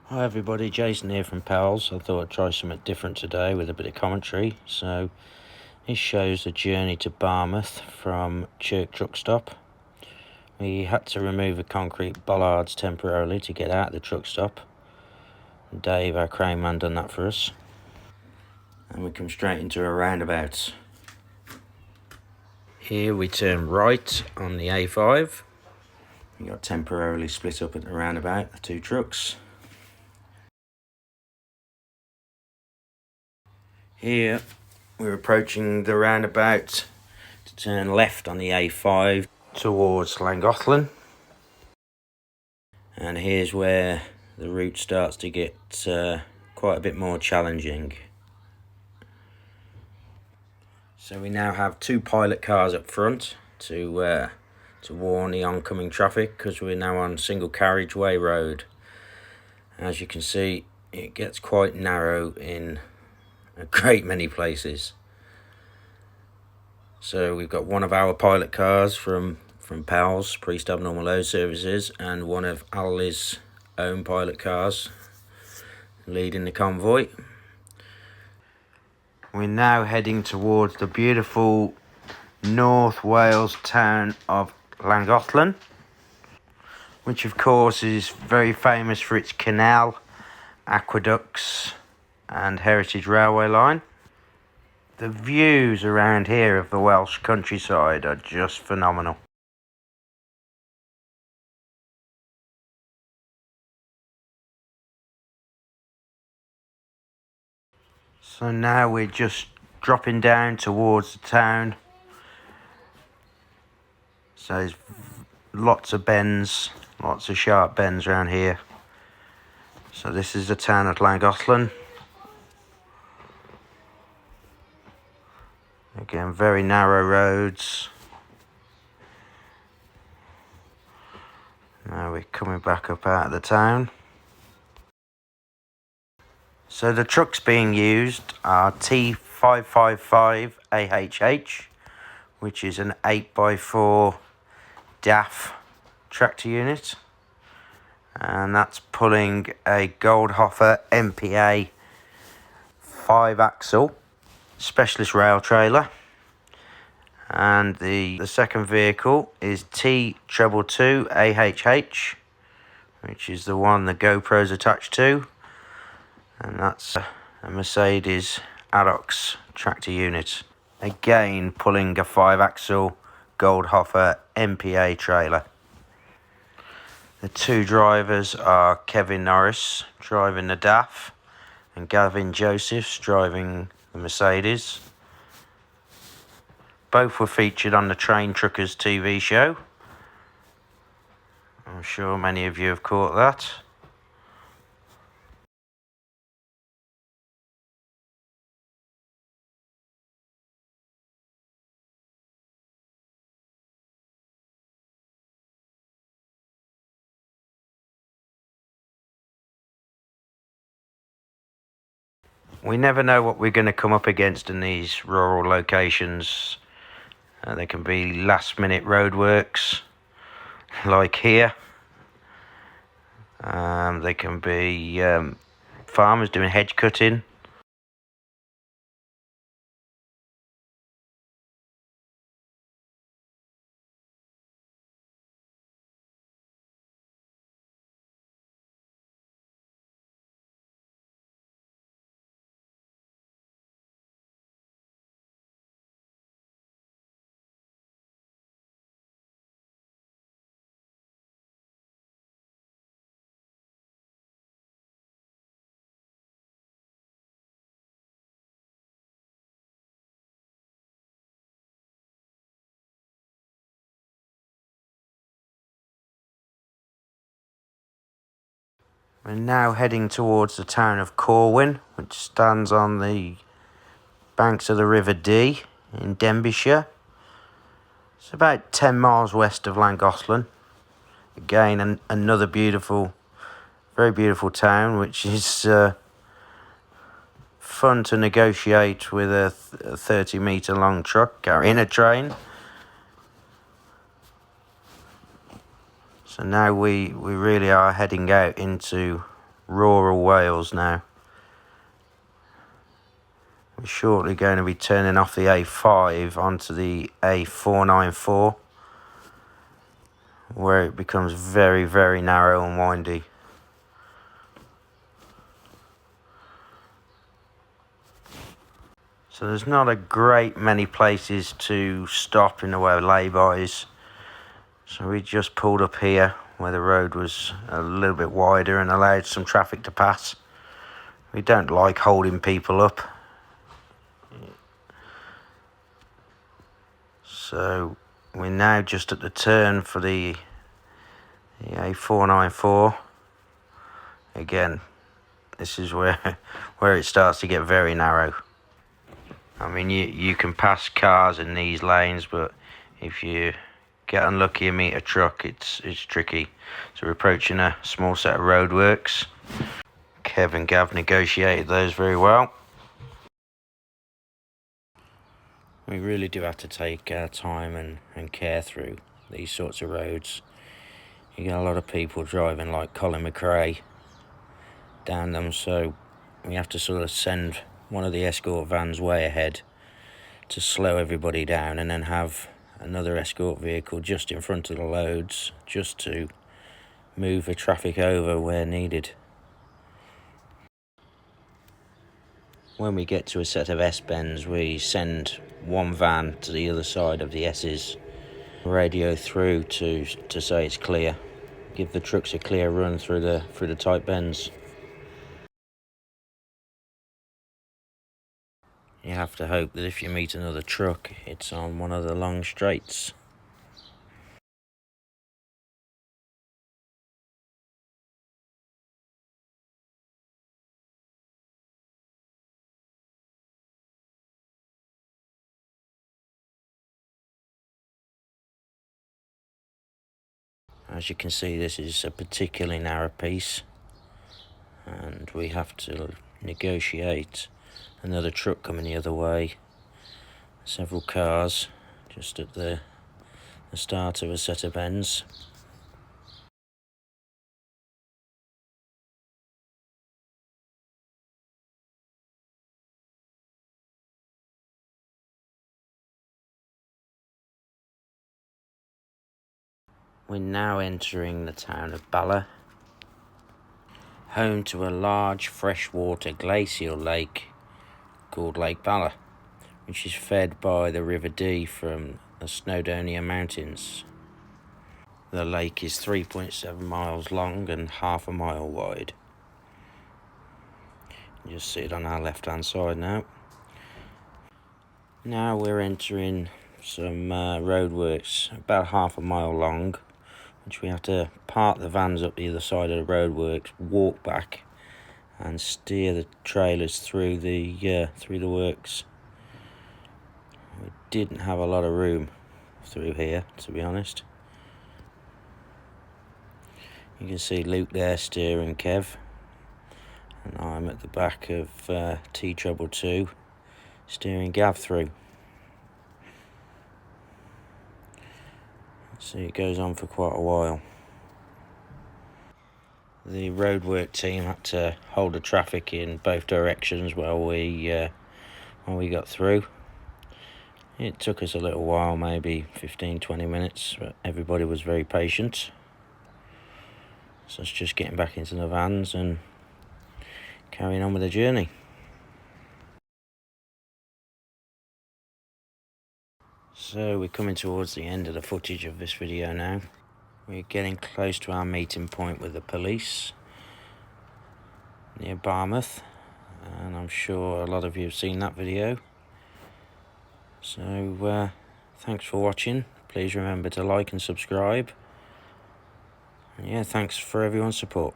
Hi everybody, Jason here from Pals. I thought I'd try something different today with a bit of commentary. So this shows the journey to Barmouth from Chirk Truckstop. We had to remove the concrete bollards temporarily to get out of the truck stop. Dave, our crane man, done that for us. And we come straight into a roundabout. Here we turn right on the A5. We got temporarily split up at the roundabout, the two trucks. Here we're approaching the roundabout to turn left on the A5 towards Llangollen, and here's where the route starts to get quite a bit more challenging. So we now have two pilot cars up front to warn the oncoming traffic, because we're now on single carriageway road. As you can see, it gets quite narrow in a great many places. So we've got one of our pilot cars from Pals, pre-abnormal load services, and one of Allelys' own pilot cars leading the convoy. We're now heading towards the beautiful North Wales town of Llangollen, which of course is very famous for its canal, aqueducts and heritage railway line. The views around here of the Welsh countryside are just phenomenal. So now we're just dropping down towards the town. So there's lots of bends, lots of sharp bends around here. So this is the town of Llangollen. Again, very narrow roads. Now we're coming back up out of the town. So the trucks being used are T555AHH, which is an 8x4 DAF tractor unit. And that's pulling a Goldhofer MPA 5-axle specialist rail trailer. And the second vehicle is T222AHH, which is the one the Gopro's attached to, and that's a Mercedes Arox tractor unit, again pulling a 5-axle Goldhofer MPA trailer. The two drivers are Kevin Norris driving the DAF and Gavin Josephs driving the Mercedes. Both were featured on the Train Truckers TV show. I'm sure many of you have caught that. We never know what we're going to come up against in these rural locations. There can be last minute roadworks, like here. There can be farmers doing hedge cutting. We're now heading towards the town of Corwen, which stands on the banks of the River Dee in Denbighshire. It's about 10 miles west of Llangollen. Again, another beautiful, very beautiful town, which is fun to negotiate with a 30-metre long truck carrying a train. So now we really are heading out into rural Wales now. We're shortly going to be turning off the A5 onto the A494, where it becomes very, very narrow and windy. So there's not a great many places to stop in the way of lay-bys. So we just pulled up here where the road was a little bit wider and allowed some traffic to pass. We don't like holding people up. So we're now just at the turn for the A494. Again, this is where it starts to get very narrow. I mean, you can pass cars in these lanes, but if you get unlucky and meet a truck, it's tricky. So we're approaching a small set of roadworks. Kev and Gav negotiated those very well. We really do have to take our time and care through these sorts of roads. You get a lot of people driving like Colin McRae down them, so we have to sort of send one of the escort vans way ahead to slow everybody down, and then have another escort vehicle just in front of the loads just to move the traffic over where needed. When we get to a set of S-bends, we send one van to the other side of the S's, radio through to say it's clear, give the trucks a clear run through the tight bends. You have to hope that if you meet another truck, it's on one of the long straights. As you can see, this is a particularly narrow piece, and we have to negotiate another truck coming the other way, several cars just at the start of a set of bends. We're now entering the town of Bala, home to a large freshwater glacial lake called Lake Bala, which is fed by the River Dee from the Snowdonia Mountains. The lake is 3.7 miles long and half a mile wide. You just see it on our left hand side now. Now we're entering some roadworks about half a mile long, which we have to park the vans up the other side of the roadworks, walk back and steer the trailers through the works. We didn't have a lot of room through here, to be honest. You can see Luke there steering Kev, and I'm at the back of T222 steering Gav through. So it goes on for quite a while. The roadwork team had to hold the traffic in both directions while we got through. It took us a little while, maybe 15-20 minutes, but everybody was very patient. So it's just getting back into the vans and carrying on with the journey. So we're coming towards the end of the footage of this video now. We're getting close to our meeting point with the police near Barmouth, and I'm sure a lot of you have seen that video. So thanks for watching. Please remember to like and subscribe. And yeah, thanks for everyone's support.